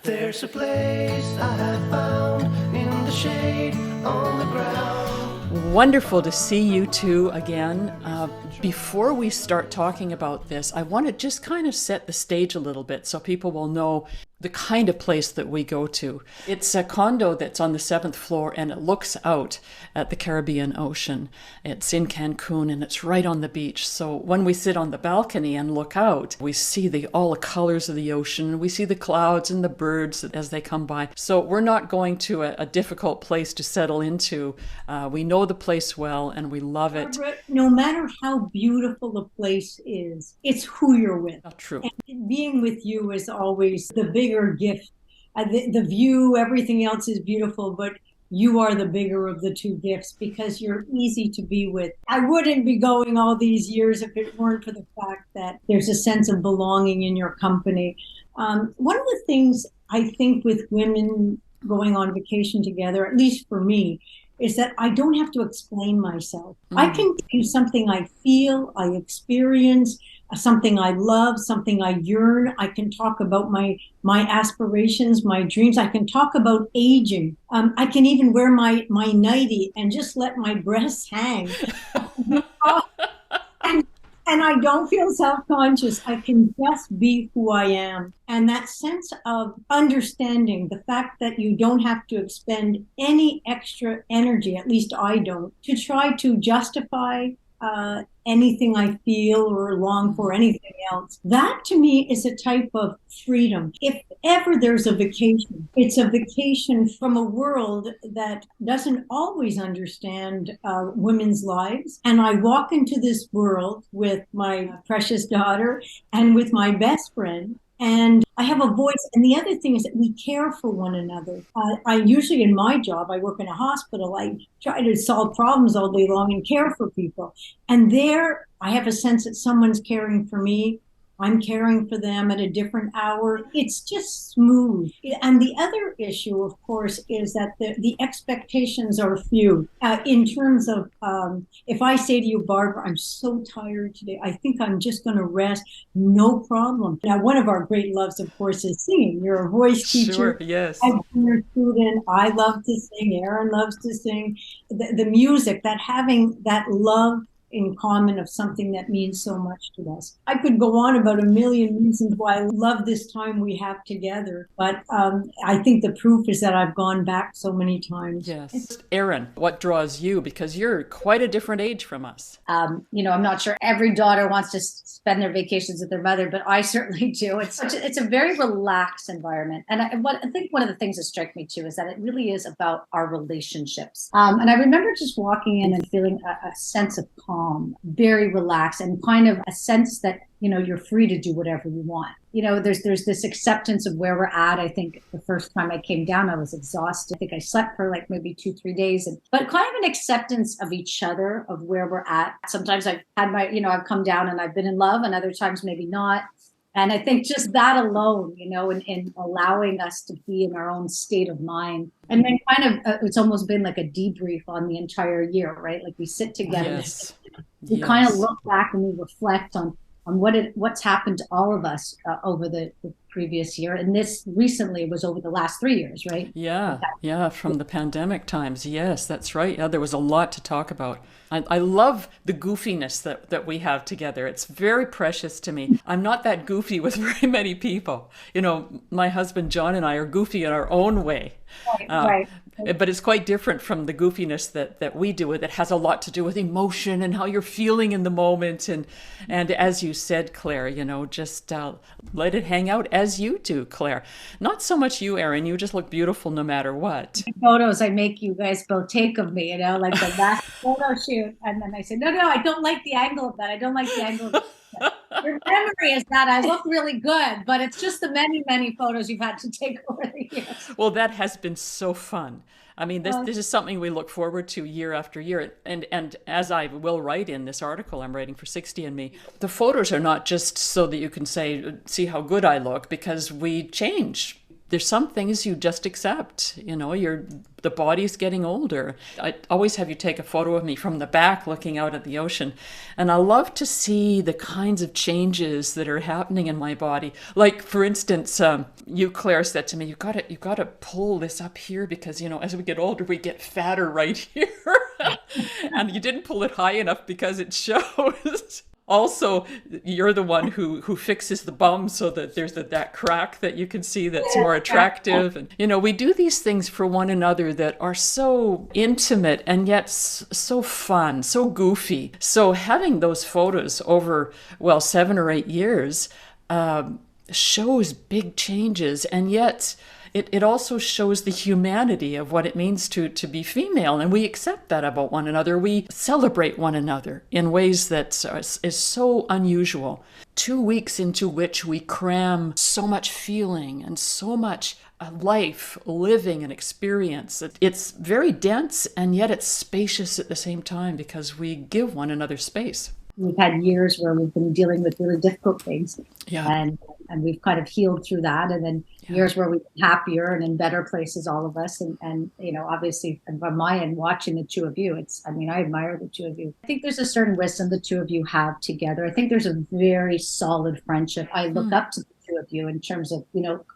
There's a place I have found in the shade on the ground. Wonderful to see you two again. Before we start talking about this, I want to just kind of set the stage a little bit so people will know the kind of place that we go to. It's a condo that's on the 7th floor and it looks out at the Caribbean Ocean. It's in Cancun and it's right on the beach. So when we sit on the balcony and look out, we see all the colors of the ocean. We see the clouds and the birds as they come by. So we're not going to a difficult place to settle into. We know the place well and we love it. Barbara, no matter how beautiful a place is, it's who you're with. True. And being with you is always the bigger gift. The view, everything else is beautiful, but you are the bigger of the two gifts because you're easy to be with. I wouldn't be going all these years if it weren't for the fact that there's a sense of belonging in your company. One of the things I think with women going on vacation together, at least for me, is that I don't have to explain myself. I can do something I feel, I experience, something I love, something I yearn. I can talk about my aspirations, my dreams. I can talk about aging. I can even wear my nightie and just let my breasts hang. And I don't feel self-conscious. I can just be who I am. And that sense of understanding the fact that you don't have to expend any extra energy, at least I don't, to try to justify anything I feel or long for, anything else. That to me is a type of freedom. If ever there's a vacation, it's a vacation from a world that doesn't always understand women's lives. And I walk into this world with my precious daughter and with my best friend. And I have a voice. And the other thing is that we care for one another. I usually, in my job, I work in a hospital. I try to solve problems all day long and care for people. And there, I have a sense that someone's caring for me. I'm caring for them at a different hour. It's just smooth. And the other issue, of course, is that the expectations are few. In terms of, if I say to you, Barbara, I'm so tired today, I think I'm just going to rest, no problem. Now, one of our great loves, of course, is singing. You're a voice teacher. Sure, yes. I've been a student. I love to sing. Aaron loves to sing. The music, that having that love in common of something that means so much to us. I could go on about a million reasons why I love this time we have together, but I think the proof is that I've gone back so many times. Yes. Aaron, what draws you? Because you're quite a different age from us. I'm not sure every daughter wants to spend their vacations with their mother, but I certainly do. It's a very relaxed environment. And I think one of the things that strike me too is that it really is about our relationships. And I remember just walking in and feeling a sense of calm, very relaxed, and kind of a sense that, you're free to do whatever you want. There's this acceptance of where we're at. I think the first time I came down, I was exhausted. I think I slept for like maybe 2-3 days, but kind of an acceptance of each other, of where we're at. Sometimes I've had I've come down and I've been in love, and other times maybe not. And I think just that alone, in allowing us to be in our own state of mind. And then kind of, it's almost been like a debrief on the entire year, right? Like we sit together, Yes. we kind of look back and we reflect on what's happened to all of us over the previous year. And this recently was over the last 3 years, right? Yeah, from the pandemic times. Yes, that's right. Yeah, there was a lot to talk about. I love the goofiness that we have together. It's very precious to me. I'm not that goofy with very many people. My husband John and I are goofy in our own way. Right. But it's quite different from the goofiness that we do. It has a lot to do with emotion and how you're feeling in the moment. And as you said, Claire, just let it hang out as you do, Claire. Not so much you, Aaron. You just look beautiful no matter what. Photos I make you guys both take of me, like the last photo shoot. And then I say, no, I don't like the angle of that. I don't like the angle of that. Your memory is that I look really good, but it's just the many, many photos you've had to take over the years. Well, that has been so fun. I mean, this is something we look forward to year after year. And as I will write in this article I'm writing for 60andMe, the photos are not just so that you can see how good I look, because we change. there's some things you just accept. The body's getting older. I always have you take a photo of me from the back looking out at the ocean. And I love to see the kinds of changes that are happening in my body. Like, for instance, you, Claire, said to me, you got to pull this up here because, as we get older, we get fatter right here. And you didn't pull it high enough because it shows. Also, you're the one who fixes the bum so that there's that crack that you can see that's more attractive. And, we do these things for one another that are so intimate and yet so fun, so goofy. So having those photos over, 7 or 8 years shows big changes, and yet it also shows the humanity of what it means to be female. And we accept that about one another. We celebrate one another in ways that is so unusual. 2 weeks into which we cram so much feeling and so much life, living, and experience. It's very dense, and yet it's spacious at the same time because we give one another space. We've had years where we've been dealing with really difficult things. Yeah. And we've kind of healed through that. And then years where we've been happier and in better places, all of us. And obviously from my end, watching the two of you, I admire the two of you. I think there's a certain wisdom the two of you have together. I think there's a very solid friendship. I look up to the two of you in terms of,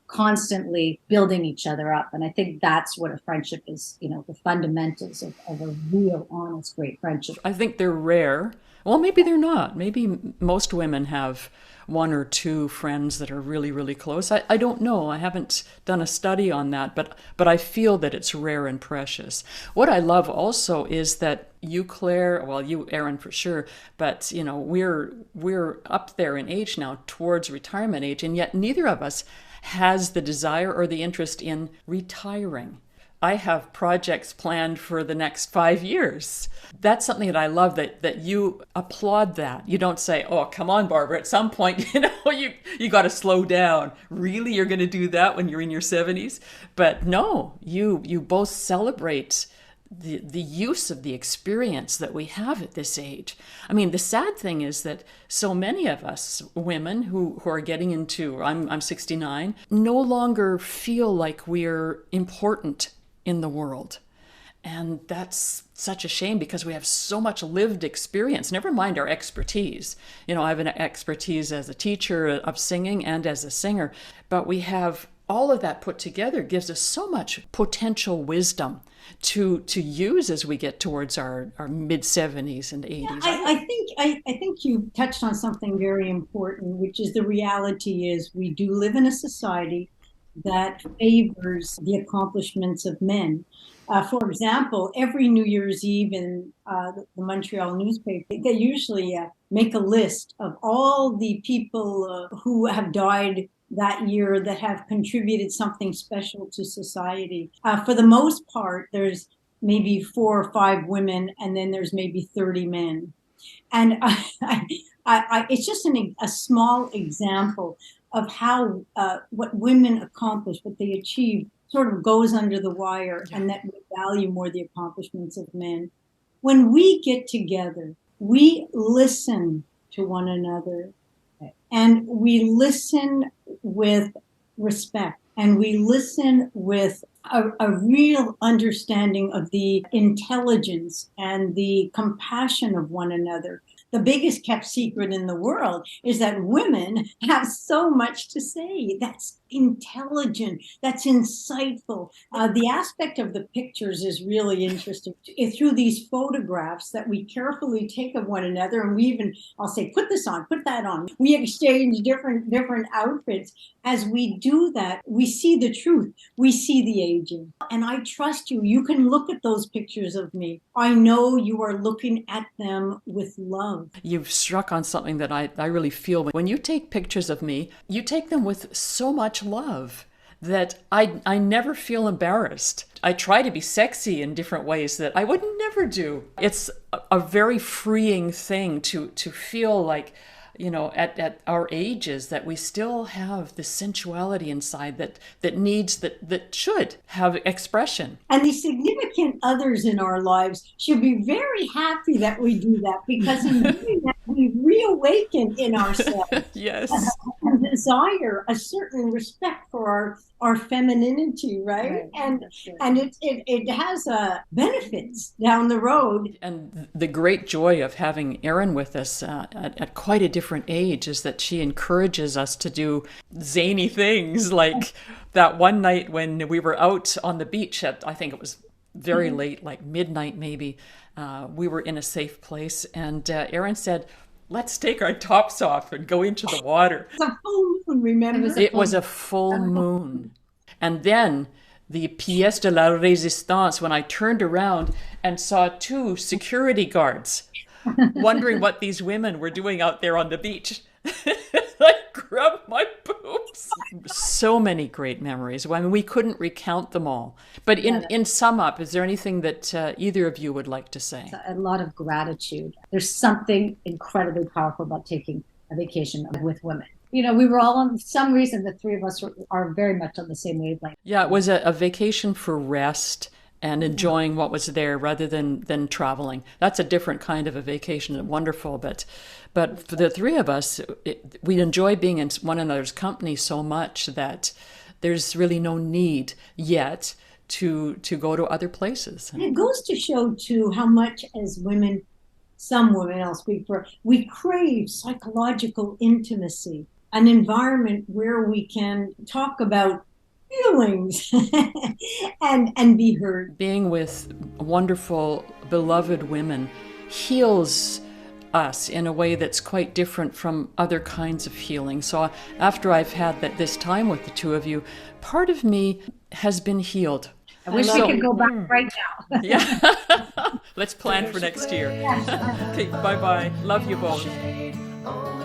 constantly building each other up. And I think that's what a friendship is, the fundamentals of a real, honest, great friendship. I think they're rare. Well, maybe they're not. Maybe most women have one or two friends that are really, really close. I don't know. I haven't done a study on that, but I feel that it's rare and precious. What I love also is that you, Claire, you, Erin, for sure, but we're up there in age now towards retirement age, and yet neither of us has the desire or the interest in retiring. I have projects planned for the next 5 years. That's something that I love, that you applaud that. You don't say, oh, come on, Barbara, at some point, you got to slow down. Really? You're going to do that when you're in your 70s? But no, you both celebrate the use of the experience that we have at this age. I mean, the sad thing is that so many of us women who are getting into, I'm 69, no longer feel like we're important in the world. And that's such a shame because we have so much lived experience, never mind our expertise. I have an expertise as a teacher of singing and as a singer, but we have all of that put together gives us so much potential wisdom to use as we get towards our mid 70s and 80s. I think you touched on something very important, which is the reality is we do live in a society that favors the accomplishments of men. For example, every New Year's Eve in the Montreal newspaper, they usually make a list of all the people who have died that year that have contributed something special to society. For the most part, there's maybe 4 or 5 women, and then there's maybe 30 men. And it's just a small example of how what women accomplish, what they achieve, sort of goes under the wire, and that we value more the accomplishments of men. When we get together, we listen to one another, and we listen with respect, and we listen with a real understanding of the intelligence and the compassion of one another. The biggest kept secret in the world is that women have so much to say. That's intelligent. That's insightful. The aspect of the pictures is really interesting. Through these photographs that we carefully take of one another, and we even, I'll say, put this on, put that on. We exchange different outfits. As we do that, we see the truth. We see the aging. And I trust you. You can look at those pictures of me. I know you are looking at them with love. You've struck on something that I really feel. When you take pictures of me, you take them with so much love that I never feel embarrassed. I try to be sexy in different ways that I would never do. It's a very freeing thing to feel like, at our ages, that we still have the sensuality inside that should have expression. And the significant others in our lives should be very happy that we do that, because in doing that, we reawaken in ourselves. Yes. desire a certain respect for our femininity, right? And it has benefits down the road. And the great joy of having Erin with us at quite a different age is that she encourages us to do zany things, like that one night when we were out on the beach at, I think it was very late, like midnight maybe. We were in a safe place, and Erin said, let's take our tops off and go into the water. It's a full moon, remember? It was a full moon. And then the pièce de la résistance, when I turned around and saw 2 security guards wondering what these women were doing out there on the beach. I grabbed my boobs. So many great memories. I mean, we couldn't recount them all. But in sum up, is there anything that either of you would like to say? A lot of gratitude. There's something incredibly powerful about taking a vacation with women. You know, we were all on some reason, the 3 of us are very much on the same wavelength. Yeah, it was a vacation for rest and enjoying what was there rather than traveling. That's a different kind of a vacation, wonderful. But for the 3 of us, we enjoy being in one another's company so much that there's really no need yet to go to other places. And it goes to show, too, how much as women, some women, I'll speak for, we crave psychological intimacy, an environment where we can talk about feelings and be heard. Being with wonderful, beloved women heals us in a way that's quite different from other kinds of healing. So after I've had this time with the 2 of you, part of me has been healed. I wish we could go back right now. Yeah. Let's plan for next year. Okay, bye-bye. Love you both. Shade on the